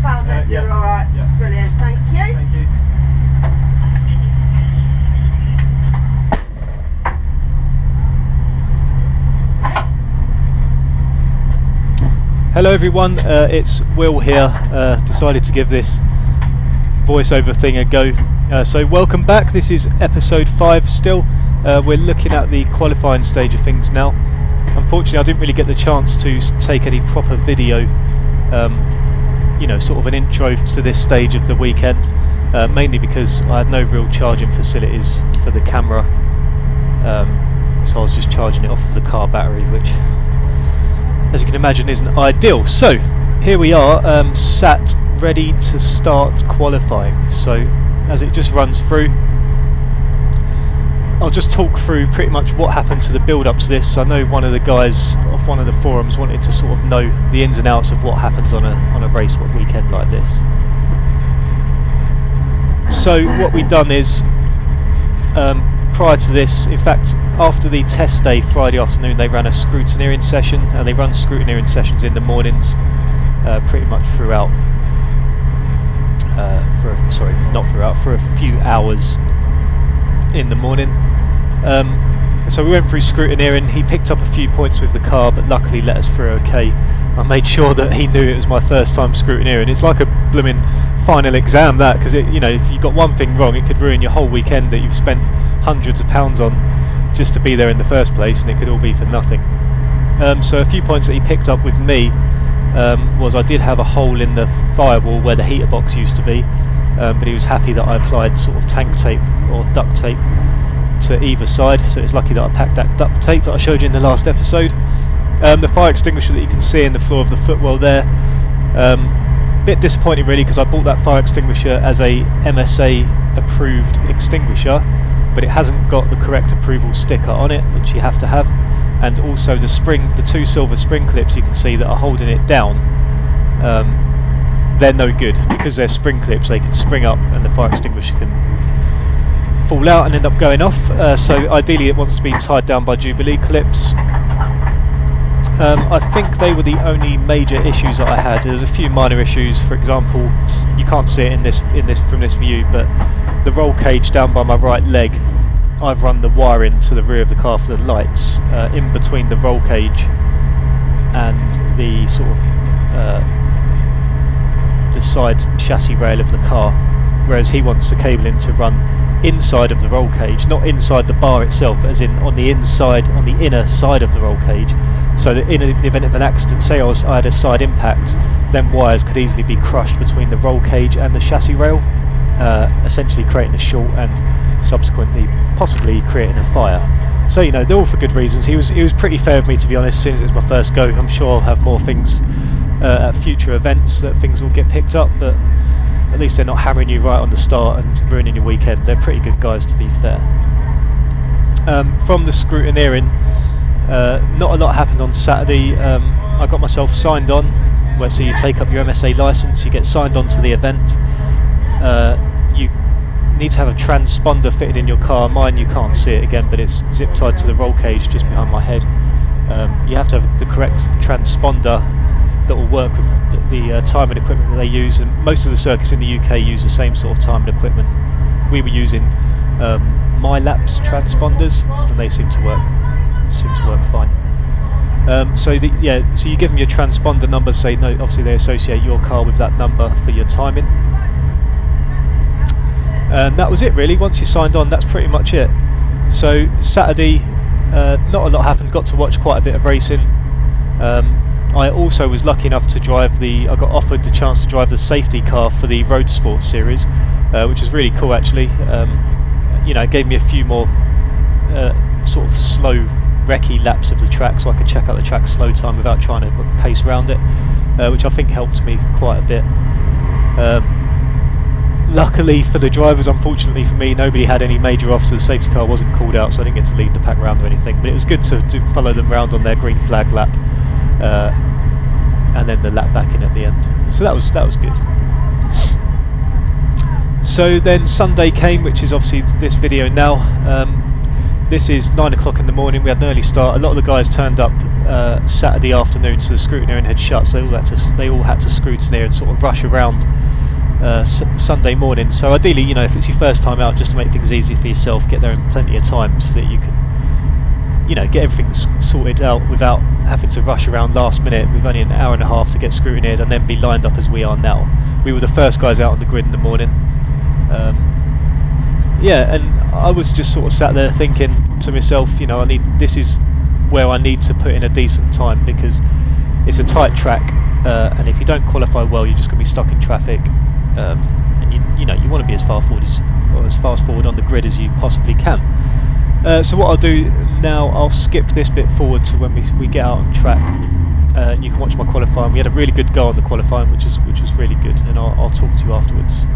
found it. Yeah. You're all right. Yeah. Brilliant. Thank you. Thank you. Hello everyone, it's Will here. Decided to give this voiceover thing a go. So welcome back. This is episode 5 still. We're looking at the qualifying stage of things now. Unfortunately, I didn't really get the chance to take any proper video, sort of an intro to this stage of the weekend, mainly because I had no real charging facilities for the camera, so I was just charging it off of the car battery, which, as you can imagine, isn't ideal. So here we are, sat ready to start qualifying. So as it just runs through, I'll just talk through pretty much what happened to the build up to this. I know one of the guys off one of the forums wanted to sort of know the ins and outs of what happens on a race weekend like this. So what we've done is, prior to this, in fact after the test day Friday afternoon, they ran a scrutineering session, and they run scrutineering sessions in the mornings pretty much throughout, for a few hours in the morning. So we went through scrutineering. He picked up a few points with the car, but luckily let us through okay. I made sure that he knew it was my first time scrutineering. It's like a blooming final exam, that, because if you got one thing wrong, it could ruin your whole weekend that you've spent hundreds of pounds on just to be there in the first place, and it could all be for nothing. So a few points that he picked up with me was I did have a hole in the firewall where the heater box used to be, but he was happy that I applied sort of tank tape or duct tape to either side, so it's lucky that I packed that duct tape that I showed you in the last episode. The fire extinguisher that you can see in the floor of the footwell there, bit disappointing really, because I bought that fire extinguisher as a MSA approved extinguisher, but it hasn't got the correct approval sticker on it, which you have to have, and also the two silver spring clips you can see that are holding it down, they're no good, because they're spring clips. They can spring up and the fire extinguisher can fall out and end up going off, so ideally it wants to be tied down by Jubilee clips. I think they were the only major issues that I had. There's a few minor issues. For example, you can't see it from this view, but the roll cage down by my right leg, I've run the wiring to the rear of the car for the lights, in between the roll cage and the sort of the side chassis rail of the car, whereas he wants the cabling to run inside of the roll cage, not inside the bar itself, but as in on the inside, on the inner side of the roll cage, so that in the event of an accident, say I had a side impact, then wires could easily be crushed between the roll cage and the chassis rail, essentially creating a short and subsequently possibly creating a fire. So they're all for good reasons. He was pretty fair with me, to be honest. As soon as it was my first go, I'm sure I'll have more things at future events that things will get picked up, but at least they're not hammering you right on the start and ruining your weekend. They're pretty good guys, to be fair. From the scrutineering, not a lot happened on Saturday. I got myself signed on, so you take up your MSA license, you get signed on to the event. You need to have a transponder fitted in your car. Mine, you can't see it again, but it's zip tied to the roll cage just behind my head. You have to have the correct transponder that will work with the timing equipment that they use, and most of the circuits in the UK use the same sort of timing equipment. We were using MyLapse transponders, and they seem to work fine. So you give them your transponder number, say no, obviously they associate your car with that number for your timing. And that was it really. Once you signed on, that's pretty much it. So Saturday, not a lot happened. Got to watch quite a bit of racing. I also was lucky enough to drive I got offered the chance to drive the safety car for the Road Sports series, which was really cool actually. It gave me a few more sort of slow recce laps of the track, so I could check out the track slow time without trying to pace around it, which I think helped me quite a bit. Luckily for the drivers, unfortunately for me, nobody had any major offs. The safety car wasn't called out, so I didn't get to lead the pack round or anything, but it was good to follow them round on their green flag lap, and then the lap back in at the end. So that was good. So then Sunday came, which is obviously this video now. This is 9 o'clock in the morning. We had an early start. A lot of the guys turned up Saturday afternoon, so the scrutineering had shut, so they all had to scrutineer and sort of rush around Sunday morning. So ideally, you know, if it's your first time out, just to make things easier for yourself, get there in plenty of time so that you can, you know, get everything sorted out without having to rush around last minute with only an hour and a half to get scrutineered and then be lined up as we are now. We were the first guys out on the grid in the morning. Yeah, and I was just sort of sat there thinking to myself, you know, this is where I need to put in a decent time, because it's a tight track, and if you don't qualify well, you're just going to be stuck in traffic, and you know, you want to be as fast forward on the grid as you possibly can. So what I'll do now, I'll skip this bit forward to when we get out on track, and you can watch my qualifying. We had a really good go on the qualifying, which was really good, and I'll talk to you afterwards.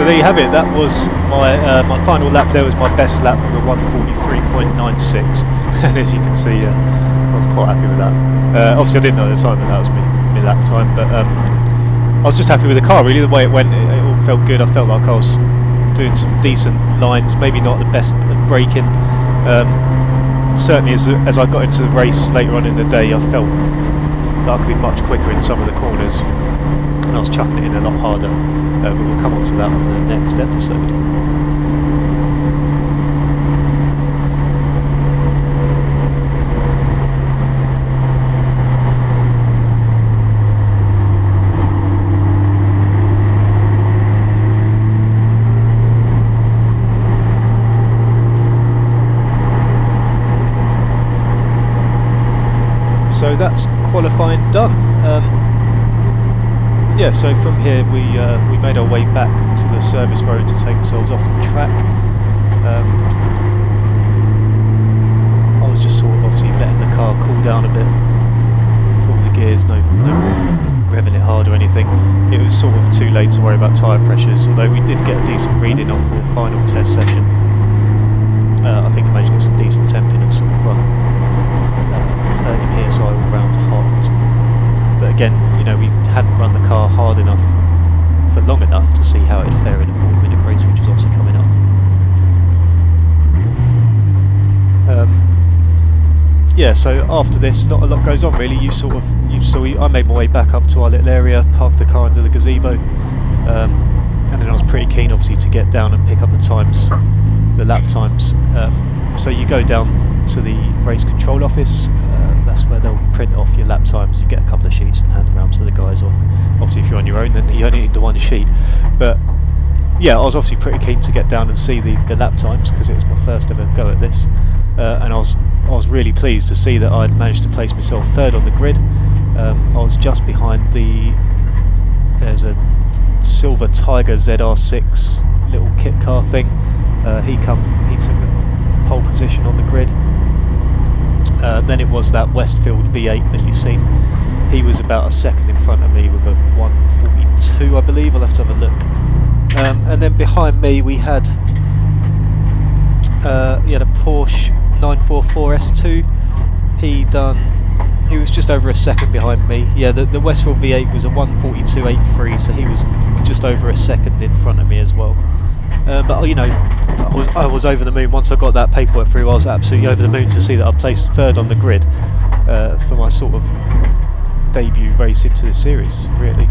So there you have it. That was my final lap. There was my best lap of a 1:43.96, and as you can see, I was quite happy with that. Obviously, I didn't know at the time that was my lap time, but I was just happy with the car. Really, the way it went, it all felt good. I felt like I was doing some decent lines. Maybe not the best at braking. Certainly, as I got into the race later on in the day, I felt that I could be much quicker in some of the corners, and I was chucking it in a lot harder. But we'll come on to that on the next episode. So that's qualifying done. Yeah, so from here we made our way back to the service road to take ourselves off the track. I was just sort of obviously letting the car cool down a bit for all the gears, no revving it hard or anything. It was sort of too late to worry about tyre pressures, although we did get a decent reading off the final test session. I think I managed to get some decent temping and sort of run 30 psi all round hot. But again, you know, we hadn't run the car hard enough for long enough to see how it'd fare in a 40-minute race, which was obviously coming up. Yeah, so after this, not a lot goes on really. I made my way back up to our little area, parked the car under the gazebo, and then I was pretty keen, obviously, to get down and pick up the times, the lap times. So you go down to the race control office. That's where they'll print off your lap times. You get a couple of sheets and hand them around to the guys. Or obviously, if you're on your own, then you only need the one sheet. But yeah, I was obviously pretty keen to get down and see the lap times because it was my first ever go at this, and I was really pleased to see that I'd managed to place myself third on the grid. I was just behind there's a silver Tiger ZR6 little kit car thing. He took pole position on the grid. Then it was that Westfield V8 that you've seen. He was about a second in front of me with a 1:42, I believe. I'll have to have a look. And then behind me we had a Porsche 944 S2. He was just over a second behind me. Yeah, the Westfield V8 was a 1:42.83, so he was just over a second in front of me as well. But you know, I was over the moon once I got that paperwork through. I was absolutely over the moon to see that I placed third on the grid for my sort of debut race into the series, really.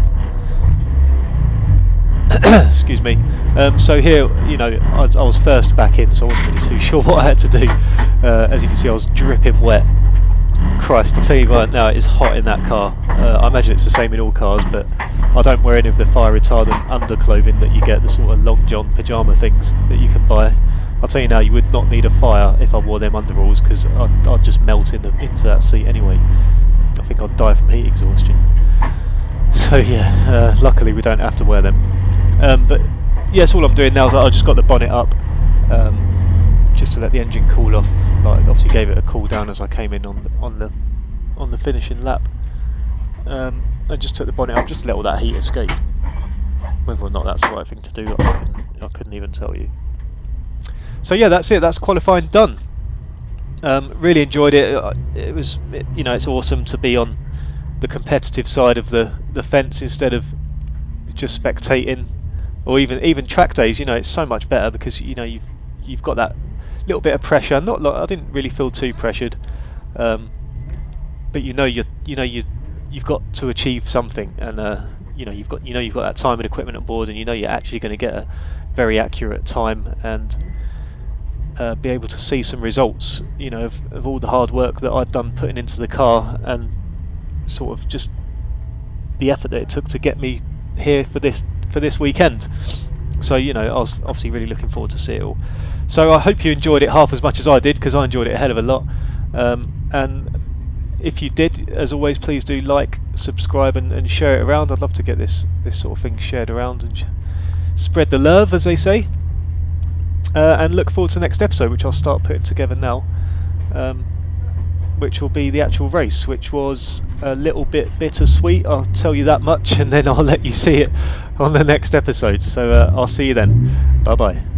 Excuse me. So here, you know, I was first back in, so I wasn't really too sure what I had to do. As you can see, I was dripping wet. Christ, I tell you right now, it is hot in that car. I imagine it's the same in all cars, but I don't wear any of the fire retardant underclothing that you get, the sort of long john pyjama things that you can buy. I'll tell you now, you would not need a fire if I wore them underalls, because I'd just melt into that seat anyway. I think I'd die from heat exhaustion. So yeah, luckily we don't have to wear them. But yes, all I'm doing now is I just got the bonnet up, just to let the engine cool off. Like, obviously gave it a cool down as I came in on the finishing lap. I just took the bonnet up just to let all that heat escape. Whether or not that's the right thing to do, I couldn't even tell you. So yeah, that's it. That's qualifying done. Really enjoyed it. You know, it's awesome to be on the competitive side of the fence instead of just spectating, or even track days. You know, it's so much better because you know you've got that little bit of pressure. Not like, I didn't really feel too pressured, but you've got to achieve something, and you've got that time and equipment on board, and you know you're actually going to get a very accurate time and be able to see some results, you know, of all the hard work that I'd done putting into the car, and sort of just the effort that it took to get me here for this weekend. So you know, I was obviously really looking forward to see it all. So I hope you enjoyed it half as much as I did, because I enjoyed it a hell of a lot. And if you did, as always, please do like, subscribe and share it around. I'd love to get this sort of thing shared around and spread the love, as they say. And look forward to the next episode, which I'll start putting together now. which will be the actual race, which was a little bit bittersweet, I'll tell you that much, and then I'll let you see it on the next episode. So I'll see you then. Bye bye.